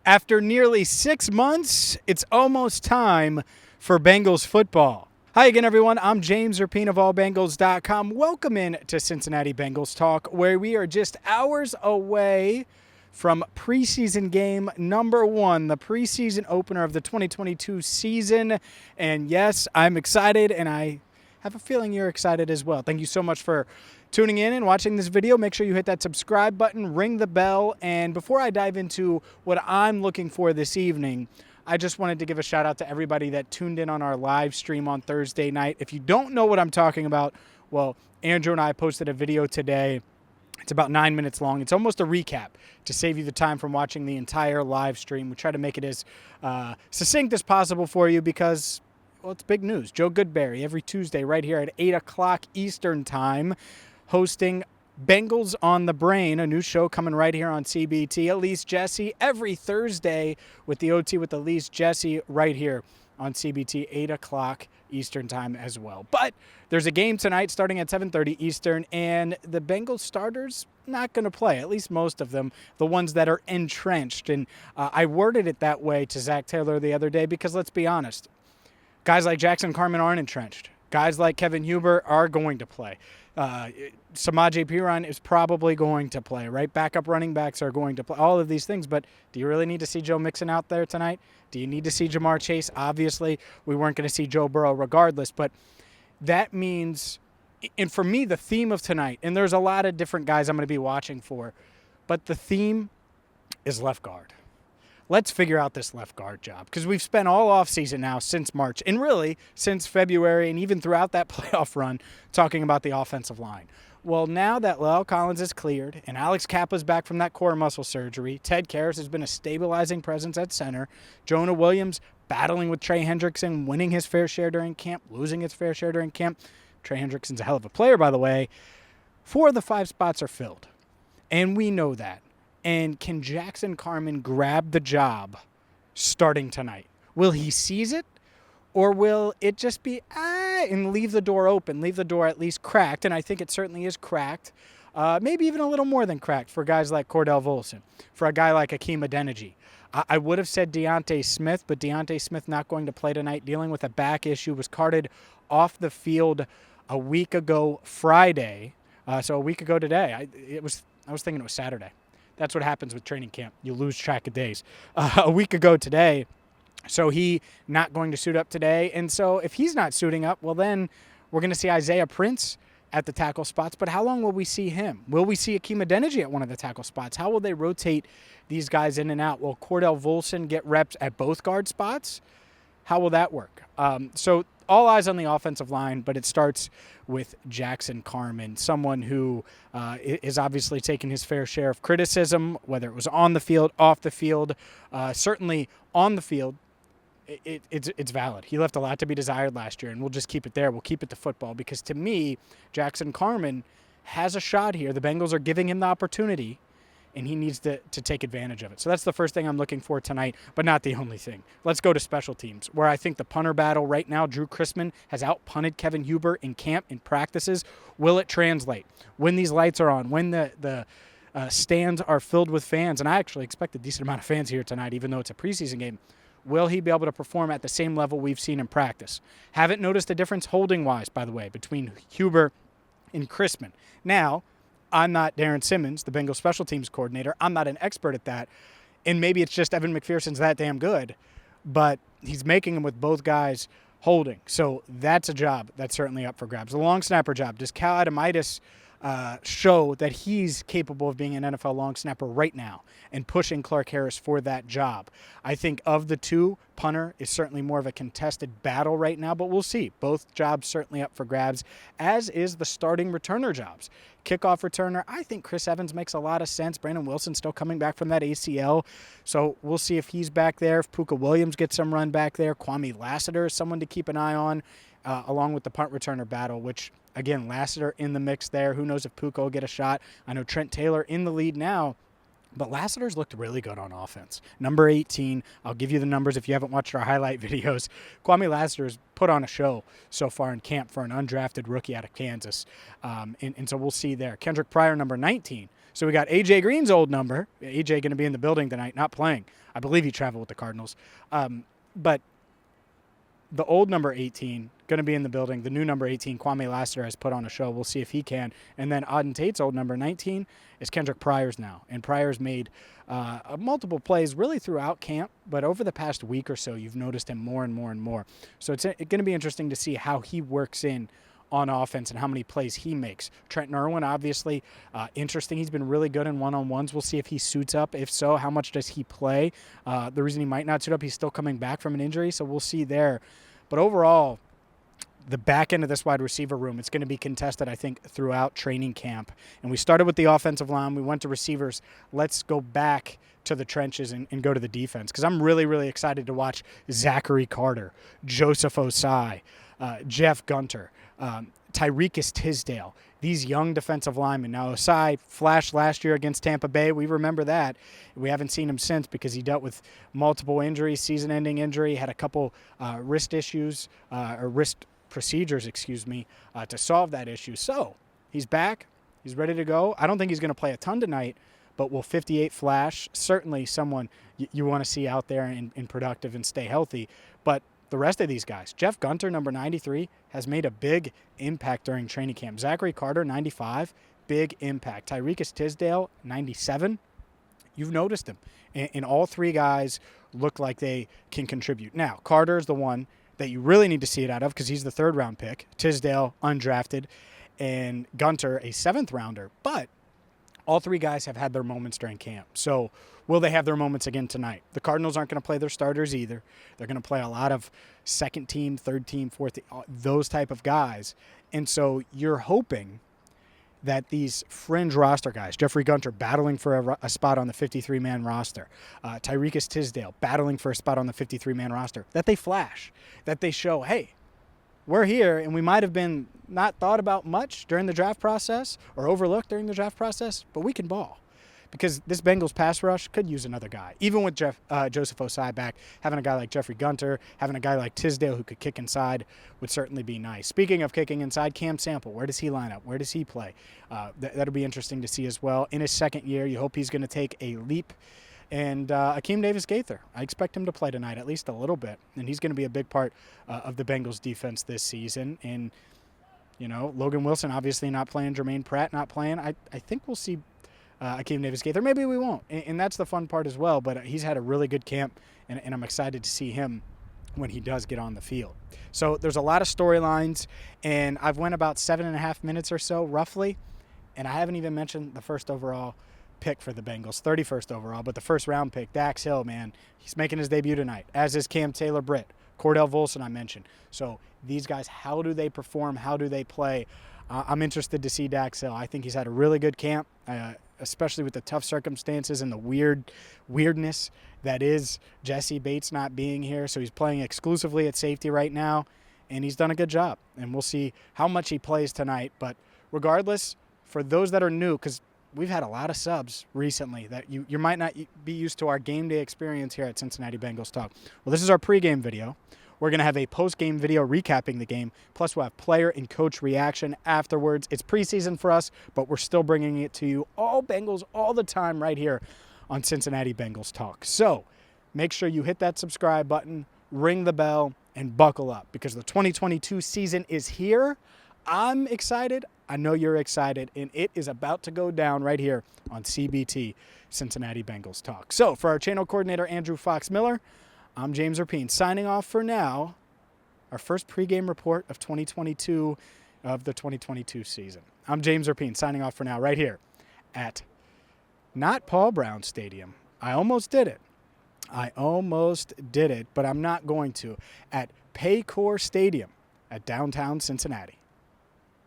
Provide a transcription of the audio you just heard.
After nearly 6 months, it's almost time for Bengals football. Hi again, everyone. I'm James Rapien of allbengals.com. Welcome in to Cincinnati Bengals Talk, where we are just hours away from preseason game number 1, the preseason opener of the 2022 season. And yes, I'm excited, and I have a feeling you're excited as well. Thank you so much for tuning in and watching this video. Make sure you hit that subscribe button, ring the bell, and before I dive into what I'm looking for this evening, I just wanted to give a shout out to everybody that tuned in on our live stream on Thursday night. If you don't know what I'm talking about, well, Andrew and I posted a video today. It's about 9 minutes long. It's almost a recap to save you the time from watching the entire live stream. We try to make it as succinct as possible for you because, well, it's big news. Joe Goodberry every Tuesday right here at 8 o'clock Eastern time, hosting Bengals on the Brain, a new show coming right here on CBT. Elise Jesse every Thursday with the OT with Elise Jesse right here on CBT, 8 o'clock Eastern time as well. But there's a game tonight starting at 7:30 Eastern, and the Bengals starters not going to play, at least most of them, the ones that are entrenched. And I worded it that way to Zach Taylor the other day because, let's be honest, guys like Jackson Carman aren't entrenched. Guys like Kevin Huber are going to play. Samaje Perine is probably going to play, right? Backup running backs are going to play, all of these things. But do you really need to see Joe Mixon out there tonight? Do you need to see Jamar Chase? Obviously, we weren't going to see Joe Burrow regardless. But that means, and for me, the theme of tonight, and there's a lot of different guys I'm going to be watching for, but the theme is left guard. Let's figure out this left guard job because we've spent all offseason now since March and really since February and even throughout that playoff run talking about the offensive line. Well, now that La'el Collins is cleared and Alex Kappa's back from that core muscle surgery, Ted Karras has been a stabilizing presence at center, Jonah Williams battling with Trey Hendrickson, winning his fair share during camp, losing his fair share during camp. Trey Hendrickson's a hell of a player, by the way. 4 of the 5 spots are filled, and we know that. And can Jackson Carman grab the job starting tonight? Will he seize it? Or will it just be, and leave the door open, leave the door at least cracked? And I think it certainly is cracked. Maybe even a little more than cracked for guys like Cordell Volson, for a guy like Hakeem Adeniji. I would have said Deontay Smith, but Deontay Smith not going to play tonight, dealing with a back issue, was carted off the field a week ago Friday. So a week ago today. I was thinking it was Saturday. That's what happens with training camp. You lose track of days. A week ago today, so he not going to suit up today. And so if he's not suiting up, well, then we're going to see Isaiah Prince at the tackle spots. But how long will we see him? Will we see Hakeem Adeniji at one of the tackle spots? How will they rotate these guys in and out? Will Cordell Volson get reps at both guard spots? How will that work? So all eyes on the offensive line, but it starts with Jackson Carman, someone who is obviously taking his fair share of criticism, whether it was on the field, off the field. Certainly on the field, it's valid. He left a lot to be desired last year, and we'll just keep it there. We'll keep it to football because, to me, Jackson Carman has a shot here. The Bengals are giving him the opportunity, and he needs to take advantage of it. So that's the first thing I'm looking for tonight, but not the only thing. Let's go to special teams, where I think the punter battle right now, Drew Chrisman has out-punted Kevin Huber in camp, in practices. Will it translate? When these lights are on, when the stands are filled with fans, and I actually expect a decent amount of fans here tonight, even though it's a preseason game, will he be able to perform at the same level we've seen in practice? Haven't noticed a difference holding-wise, by the way, between Huber and Chrisman. Now, I'm not Darren Simmons, the Bengals special teams coordinator. I'm not an expert at that. And maybe it's just Evan McPherson's that damn good. But he's making them with both guys holding. So that's a job that's certainly up for grabs. The long snapper job. Does Cal Adamitis show that he's capable of being an NFL long snapper right now and pushing Clark Harris for that job? I think of the two, punter is certainly more of a contested battle right now, but we'll see. Both jobs certainly up for grabs, as is the starting returner jobs. Kickoff returner, I think Chris Evans makes a lot of sense. Brandon Wilson still coming back from that ACL, so we'll see if he's back there, if Puka Williams gets some run back there. Kwamie Lassiter is someone to keep an eye on, along with the punt returner battle, which, again, Lassiter in the mix there. Who knows if Puka will get a shot? I know Trent Taylor in the lead now, but Lassiter's looked really good on offense. Number 18, I'll give you the numbers if you haven't watched our highlight videos. Kwamie Lassiter's put on a show so far in camp for an undrafted rookie out of Kansas, and so we'll see there. Kendrick Pryor, number 19, So we got A.J. Green's old number. A.J. going to be in the building tonight, not playing. I believe he traveled with the Cardinals. But the old number 18 going to be in the building. The new number 18, Kwamie Lassiter, has put on a show. We'll see if he can. And then Auden Tate's old number 19 is Kendrick Pryor's now. And Pryor's made multiple plays really throughout camp, but over the past week or so, you've noticed him more and more and more. So it's going to be interesting to see how he works in on offense and how many plays he makes. Trenton Irwin, obviously, interesting. He's been really good in one-on-ones. We'll see if he suits up. If so, how much does he play? The reason he might not suit up, he's still coming back from an injury, so we'll see there. But overall, the back end of this wide receiver room, it's going to be contested, I think, throughout training camp. And we started with the offensive line. We went to receivers. Let's go back to the trenches and go to the defense, because I'm really, really excited to watch Zachary Carter, Joseph Ossai, Jeff Gunter, Tyreek Tisdale, these young defensive linemen. Now, Ossai flashed last year against Tampa Bay. We remember that. We haven't seen him since because he dealt with multiple injuries, season-ending injury, had a couple wrist issues, or wrist procedures, to solve that issue. So he's back. He's ready to go. I don't think he's going to play a ton tonight, but will 58 flash? Certainly someone you want to see out there and productive and stay healthy. But the rest of these guys, Jeff Gunter, number 93, has made a big impact during training camp. Zachary Carter, 95, big impact. Tyreek Tisdale, 97. You've noticed him. And all three guys look like they can contribute. Now, Carter is the one that you really need to see it out of because he's the third-round pick. Tisdale, undrafted, and Gunter, a seventh-rounder. But all three guys have had their moments during camp. So will they have their moments again tonight? The Cardinals aren't going to play their starters either. They're going to play a lot of second team, third team, fourth team, those type of guys. And so you're hoping that these fringe roster guys, Jeffrey Gunter battling for a spot on the 53-man roster, Tyreek Tisdale battling for a spot on the 53-man roster, that they flash, that they show, hey, we're here, and we might have been not thought about much during the draft process or overlooked during the draft process, but we can ball. Because this Bengals pass rush could use another guy. Even with Joseph Ossai back, having a guy like Jeffrey Gunter, having a guy like Tisdale who could kick inside would certainly be nice. Speaking of kicking inside, Cam Sample, where does he line up? Where does he play? That'll be interesting to see as well. In his second year, you hope he's going to take a leap. And Akeem Davis-Gaither, I expect him to play tonight at least a little bit. And he's going to be a big part of the Bengals defense this season. And, you know, Logan Wilson obviously not playing, Jermaine Pratt not playing. I think we'll see Akeem Davis-Gaither. Maybe we won't, and that's the fun part as well. But he's had a really good camp, and I'm excited to see him when he does get on the field. So there's a lot of storylines, and I've went about 7.5 minutes or so, roughly, and I haven't even mentioned the first overall pick for the Bengals, 31st overall, but the first-round pick, Dax Hill, man, he's making his debut tonight, as is Cam Taylor-Britt, Cordell Volson I mentioned. So these guys, how do they perform? How do they play? I'm interested to see Dax Hill. I think he's had a really good camp, especially with the tough circumstances and the weirdness that is Jesse Bates not being here. So he's playing exclusively at safety right now, and he's done a good job. And we'll see how much he plays tonight. But regardless, for those that are new, because we've had a lot of subs recently that you might not be used to our game day experience here at Cincinnati Bengals Talk. Well, this is our pregame video. We're going to have a post-game video recapping the game, plus we'll have player and coach reaction afterwards. It's preseason for us, but we're still bringing it to you, all Bengals, all the time, right here on Cincinnati Bengals Talk. So make sure you hit that subscribe button, ring the bell, and buckle up, because the 2022 season is here. I'm excited. I know you're excited, and it is about to go down right here on CBT, Cincinnati Bengals Talk. So for our channel coordinator, Andrew Fox Miller, I'm James Rapien, signing off for now. Our first pregame report of 2022 of the 2022 season. I'm James Rapien, signing off for now right here at not Paul Brown Stadium. I almost did it, but I'm not going to. At Paycor Stadium at downtown Cincinnati.